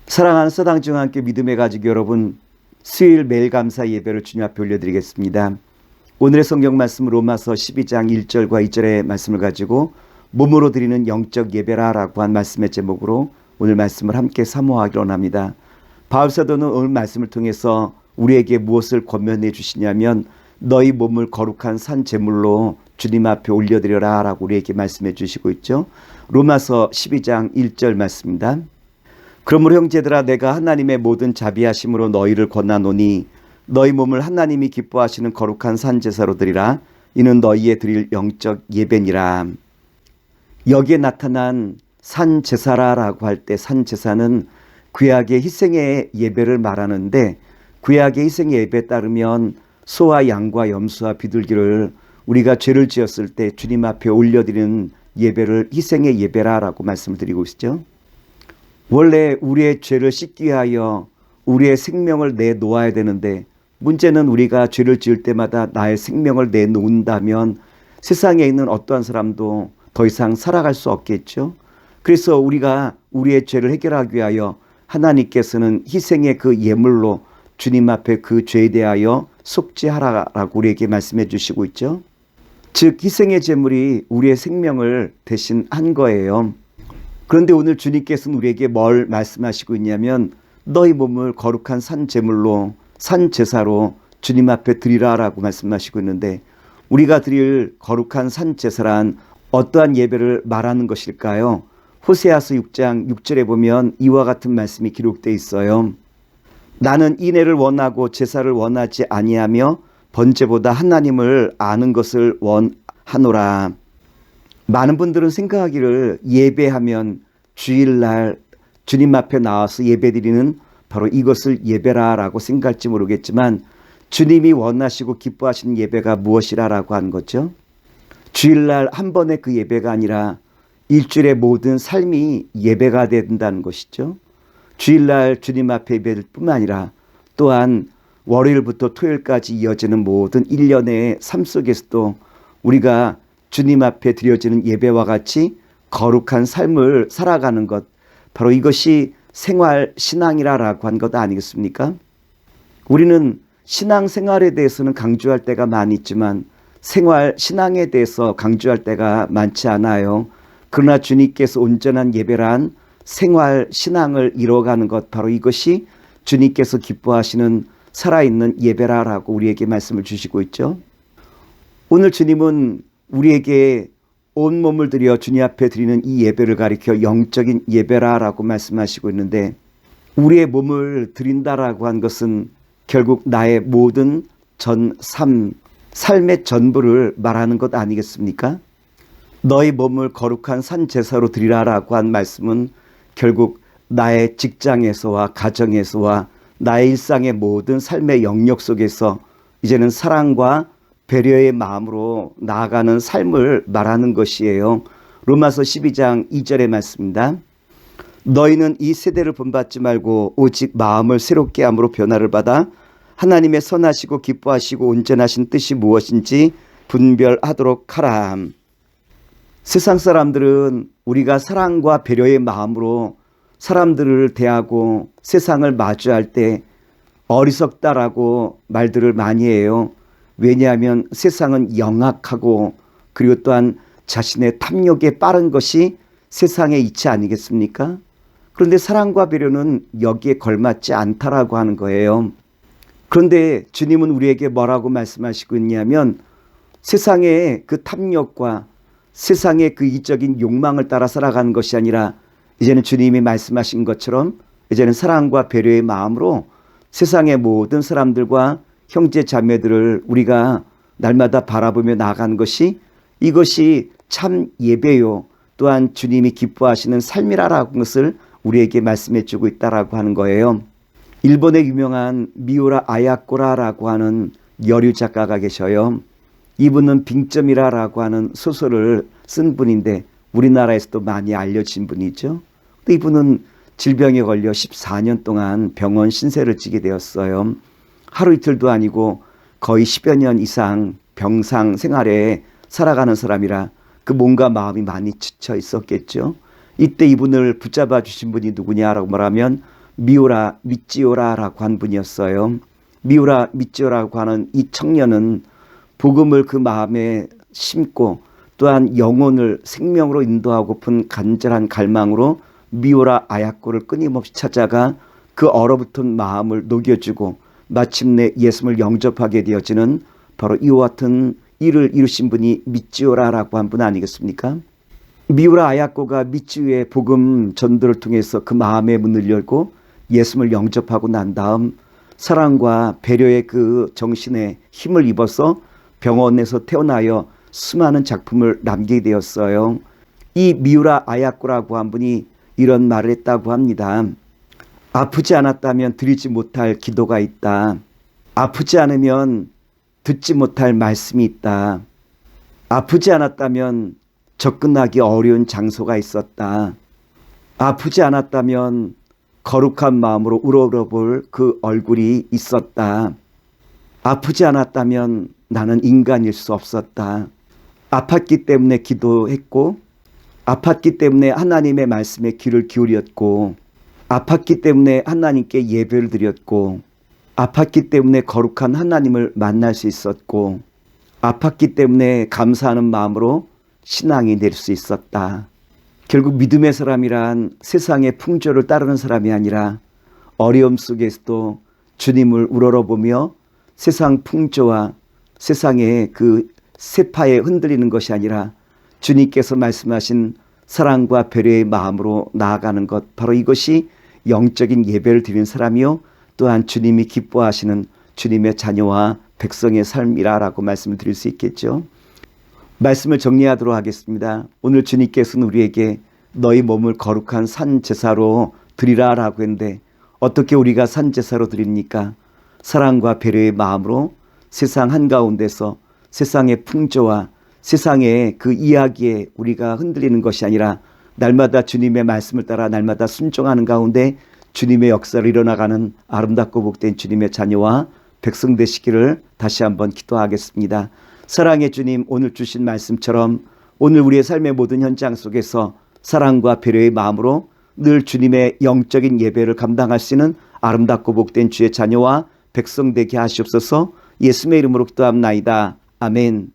사랑하는 서당중앙 함께 믿음의 가족 여러분, 수요일 매일 감사 예배를 주님 앞에 올려드리겠습니다. 오늘의 성경 말씀 로마서 12장 1절과 2절의 말씀을 가지고 몸으로 드리는 영적 예배라라고 한 말씀의 제목으로 오늘 말씀을 함께 사모하기로 합니다. 바울 사도는 오늘 말씀을 통해서 우리에게 무엇을 권면해 주시냐면 너희 몸을 거룩한 산 제물로 주님 앞에 올려드려라 라고 우리에게 말씀해 주시고 있죠. 로마서 12장 1절 말씀입니다. 그러므로 형제들아, 내가 하나님의 모든 자비하심으로 너희를 권하노니 너희 몸을 하나님이 기뻐하시는 거룩한 산 제사로 드리라. 이는 너희의 드릴 영적 예배니라. 여기에 나타난 산 제사라고 할 때 산 제사는 구약의 희생의 예배를 말하는데, 구약의 희생의 예배에 따르면 소와 양과 염소와 비둘기를 우리가 죄를 지었을 때 주님 앞에 올려드리는 예배를 희생의 예배라고 말씀을 드리고 있죠. 원래 우리의 죄를 씻기 위하여 우리의 생명을 내놓아야 되는데, 문제는 우리가 죄를 지을 때마다 나의 생명을 내놓는다면 세상에 있는 어떠한 사람도 더 이상 살아갈 수 없겠죠. 그래서 우리가 우리의 죄를 해결하기 위하여 하나님께서는 희생의 그 예물로 주님 앞에 그 죄에 대하여 속죄하라라고 우리에게 말씀해 주시고 있죠. 즉 희생의 제물이 우리의 생명을 대신한 거예요. 그런데 오늘 주님께서는 우리에게 뭘 말씀하시고 있냐면 너희 몸을 거룩한 산 제물로, 산 제사로 주님 앞에 드리라라고 말씀하시고 있는데, 우리가 드릴 거룩한 산 제사란 어떠한 예배를 말하는 것일까요? 호세아서 6장 6절에 보면 이와 같은 말씀이 기록되어 있어요. 나는 인애를 원하고 제사를 원하지 아니하며 번제보다 하나님을 아는 것을 원하노라. 많은 분들은 생각하기를 예배하면 주일날 주님 앞에 나와서 예배드리는 바로 이것을 예배라라고 생각할지 모르겠지만, 주님이 원하시고 기뻐하시는 예배가 무엇이라고 하는 거죠. 주일날 한 번의 그 예배가 아니라 일주일의 모든 삶이 예배가 된다는 것이죠. 주일날 주님 앞에 예배일 뿐만 아니라 또한 월요일부터 토요일까지 이어지는 모든 1년의 삶 속에서도 우리가 주님 앞에 드려지는 예배와 같이 거룩한 삶을 살아가는 것, 바로 이것이 생활 신앙이라고 한 것 아니겠습니까? 우리는 신앙생활에 대해서는 강조할 때가 많이 있지만 생활 신앙에 대해서 강조할 때가 많지 않아요. 그러나 주님께서 온전한 예배란 생활 신앙을 이뤄가는 것, 바로 이것이 주님께서 기뻐하시는 살아있는 예배라고 우리에게 말씀을 주시고 있죠. 오늘 주님은 우리에게 온몸을 들여 주님 앞에 드리는 이 예배를 가리켜 영적인 예배라고 말씀하시고 있는데, 우리의 몸을 드린다라고 한 것은 결국 나의 모든 삶의 전부를 말하는 것 아니겠습니까? 너희 몸을 거룩한 산 제사로 드리라라고 한 말씀은 결국 나의 직장에서와 가정에서와 나의 일상의 모든 삶의 영역 속에서 이제는 사랑과 배려의 마음으로 나아가는 삶을 말하는 것이에요. 로마서 12장 2절의 말씀입니다. 너희는 이 세대를 본받지 말고 오직 마음을 새롭게 함으로 변화를 받아 하나님의 선하시고 기뻐하시고 온전하신 뜻이 무엇인지 분별하도록 하라. 세상 사람들은 우리가 사랑과 배려의 마음으로 사람들을 대하고 세상을 마주할 때 어리석다라고 말들을 많이 해요. 왜냐하면 세상은 영악하고 그리고 또한 자신의 탐욕에 빠른 것이 세상의 이치 아니겠습니까? 그런데 사랑과 배려는 여기에 걸맞지 않다라고 하는 거예요. 그런데 주님은 우리에게 뭐라고 말씀하시고 있냐면 세상의 그 탐욕과 세상의 그 이적인 욕망을 따라 살아가는 것이 아니라, 이제는 주님이 말씀하신 것처럼 이제는 사랑과 배려의 마음으로 세상의 모든 사람들과 형제 자매들을 우리가 날마다 바라보며 나아가는 것이, 이것이 참 예배요, 또한 주님이 기뻐하시는 삶이라는 것을 우리에게 말씀해 주고 있다라고 하는 거예요. 일본의 유명한 미우라 아야코라라고 하는 여류 작가가 계셔요. 이분은 빙점이라고 하는 소설을 쓴 분인데 우리나라에서도 많이 알려진 분이죠. 이분은 질병에 걸려 14년 동안 병원 신세를 지게 되었어요. 하루 이틀도 아니고 거의 10여 년 이상 병상 생활에 살아가는 사람이라 그 몸과 마음이 많이 지쳐 있었겠죠. 이때 이분을 붙잡아 주신 분이 누구냐라고 말하면 미우라 믿지오라라고 한 분이었어요. 미우라 믿지오라고 하는 이 청년은 복음을 그 마음에 심고 또한 영혼을 생명으로 인도하고픈 간절한 갈망으로 미우라 아야코를 끊임없이 찾아가 그 얼어붙은 마음을 녹여주고 마침내 예수를 영접하게 되어지는 바로 이와 같은 일을 이루신 분이 미찌오라라고 한 분 아니겠습니까? 미우라 아야코가 미찌우의 복음 전도를 통해서 그 마음의 문을 열고 예수를 영접하고 난 다음 사랑과 배려의 그 정신에 힘을 입어서 병원에서 태어나여 수많은 작품을 남기게 되었어요. 이 미우라 아야코라고 한 분이 이런 말을 했다고 합니다. 아프지 않았다면 드리지 못할 기도가 있다. 아프지 않으면 듣지 못할 말씀이 있다. 아프지 않았다면 접근하기 어려운 장소가 있었다. 아프지 않았다면 거룩한 마음으로 우러러볼 그 얼굴이 있었다. 아프지 않았다면 나는 인간일 수 없었다. 아팠기 때문에 기도했고, 아팠기 때문에 하나님의 말씀에 귀를 기울였고, 아팠기 때문에 하나님께 예배를 드렸고, 아팠기 때문에 거룩한 하나님을 만날 수 있었고, 아팠기 때문에 감사하는 마음으로 신앙이 낼 수 있었다. 결국 믿음의 사람이란 세상의 풍조를 따르는 사람이 아니라 어려움 속에서도 주님을 우러러보며 세상 풍조와 세상의 그 세파에 흔들리는 것이 아니라 주님께서 말씀하신 사랑과 배려의 마음으로 나아가는 것, 바로 이것이 영적인 예배를 드리는 사람이요 또한 주님이 기뻐하시는 주님의 자녀와 백성의 삶이라고 말씀을 드릴 수 있겠죠. 말씀을 정리하도록 하겠습니다. 오늘 주님께서는 우리에게 너희 몸을 거룩한 산제사로 드리라라고 했는데 어떻게 우리가 산제사로 드립니까? 사랑과 배려의 마음으로 세상 한가운데서 세상의 풍조와 세상의 그 이야기에 우리가 흔들리는 것이 아니라 날마다 주님의 말씀을 따라 날마다 순종하는 가운데 주님의 역사를 일어나가는 아름답고 복된 주님의 자녀와 백성 되시기를 다시 한번 기도하겠습니다. 사랑의 주님, 오늘 주신 말씀처럼 오늘 우리의 삶의 모든 현장 속에서 사랑과 배려의 마음으로 늘 주님의 영적인 예배를 감당할 수 있는 아름답고 복된 주의 자녀와 백성 되게 하시옵소서. 예수의 이름으로 기도합나이다. 아멘.